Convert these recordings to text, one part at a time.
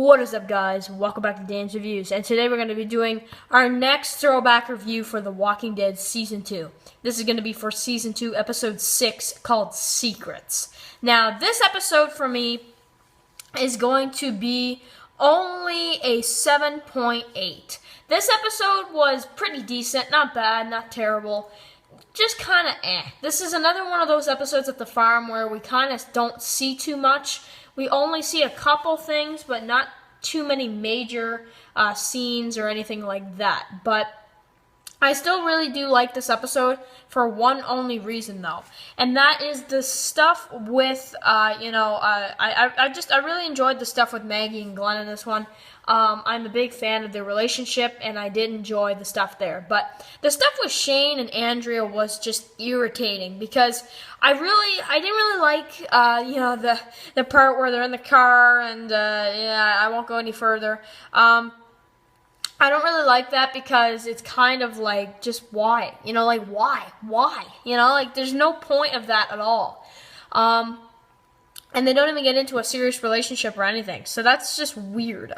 What is up, guys? Welcome back to Dan's Reviews, and today we're going to be doing our next throwback review for The Walking Dead Season 2. This is going to be for Season 2, Episode 6, called Secrets. Now, this episode for me is going to be only a 7.8. This episode was pretty decent, not bad, not terrible, just kind of eh. This is another one of those episodes at the farm where we kind of don't see too much. We only see a couple things, but not too many major scenes or anything like that. But I still really do like this episode for one only reason, though, and that is the stuff with, I really enjoyed the stuff with Maggie and Glenn in this one. I'm a big fan of their relationship, and I did enjoy the stuff there. But the stuff with Shane and Andrea was just irritating because I didn't really like, the part where they're in the car, and I won't go any further. I don't really like that because it's kind of like, just why? Why? There's no point of that at all. And they don't even get into a serious relationship or anything, so that's just weird.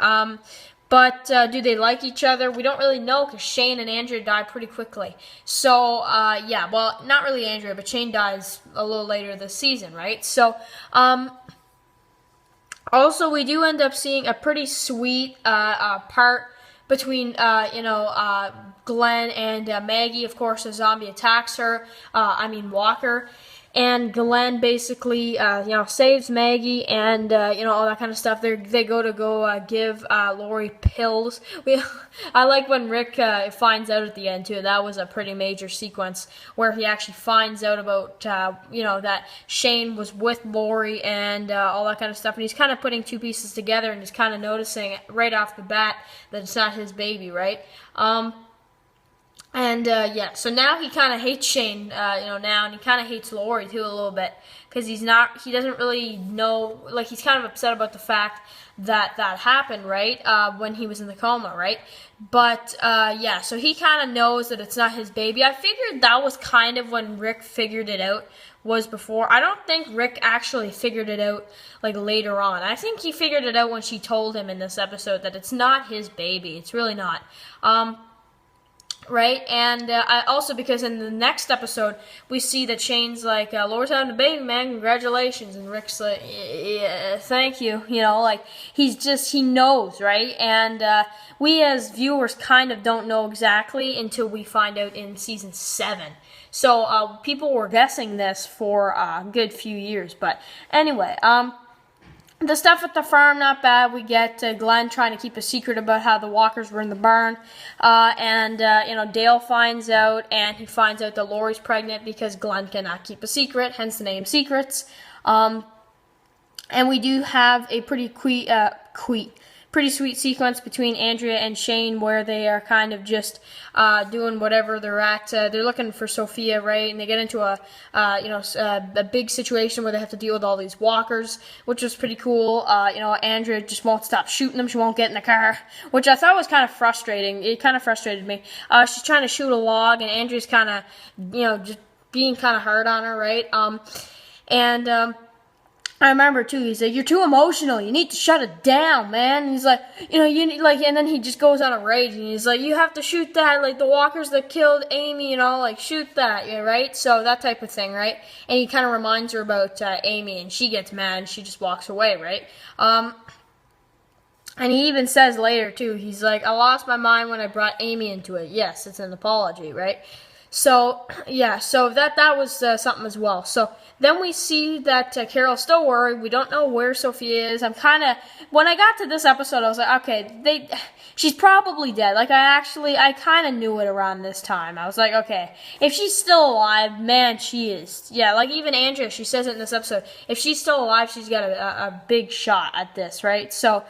But do they like each other? We don't really know because Shane and Andrea die pretty quickly. So, well, not really Andrea, but Shane dies a little later this season, right? So, also, we do end up seeing a pretty sweet part between, Glenn and Maggie. Of course, a zombie attacks her, Walker, and Glenn basically, saves Maggie and, all that kind of stuff. They go give Lori pills. I like when Rick finds out at the end, too. That was a pretty major sequence where he actually finds out about, that Shane was with Lori and all that kind of stuff. And he's kind of putting two pieces together and he's kind of noticing right off the bat that it's not his baby, right? So now he kind of hates Shane, now, and he kind of hates Lori, too, a little bit, because he doesn't really know, he's kind of upset about the fact that happened, right, when he was in the coma, right, but, so he kind of knows that it's not his baby. I figured that was kind of when Rick figured it out, was before. I don't think Rick actually figured it out, later on. I think he figured it out when she told him in this episode that it's not his baby. It's really not. Right, and also because in the next episode, we see that Shane's like, Lori's having a baby, man, congratulations, and Rick's like, yeah, thank you, he knows, right, and we as viewers kind of don't know exactly until we find out in Season 7, so people were guessing this for a good few years, but anyway, the stuff at the farm, not bad. We get Glenn trying to keep a secret about how the walkers were in the barn. Dale finds out, and he finds out that Lori's pregnant because Glenn cannot keep a secret, hence the name Secrets. And we do have a pretty sweet sequence between Andrea and Shane where they are kind of just doing whatever they're at. They're looking for Sophia, right? And they get into a big situation where they have to deal with all these walkers, which was pretty cool. Andrea just won't stop shooting them. She won't get in the car, which I thought was kind of frustrating. It kind of frustrated me. She's trying to shoot a log, and Andrea's kind of, just being kind of hard on her, right? I remember, too, he's like, you're too emotional, you need to shut it down, man, and he's like, and then he just goes on a rage, and he's like, you have to shoot that, the walkers that killed Amy, shoot that, yeah, right, so that type of thing, right, and he kind of reminds her about Amy, and she gets mad, and she just walks away, right, and he even says later, too, he's like, I lost my mind when I brought Amy into it. Yes, it's an apology, right? So, yeah, so that was something as well. So, then we see that Carol's still worried. We don't know where Sophia is. When I got to this episode, I was like, okay, she's probably dead. I kind of knew it around this time. I was like, okay, if she's still alive, man, she is. Yeah, even Andrea, she says it in this episode. If she's still alive, she's got a big shot at this, right? So,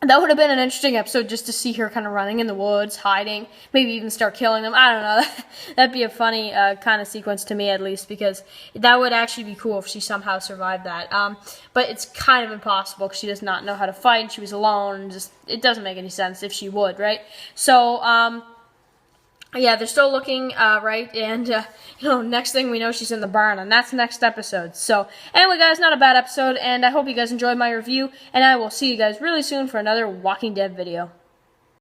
that would have been an interesting episode just to see her kind of running in the woods, hiding, maybe even start killing them. I don't know. That'd be a funny kind of sequence to me, at least, because that would actually be cool if she somehow survived that. But it's kind of impossible because she does not know how to fight, and she was alone, and it doesn't make any sense if she would, right? So, Yeah, they're still looking, right, and, next thing we know, she's in the barn, and that's next episode. So, anyway, guys, not a bad episode, and I hope you guys enjoyed my review, and I will see you guys really soon for another Walking Dead video.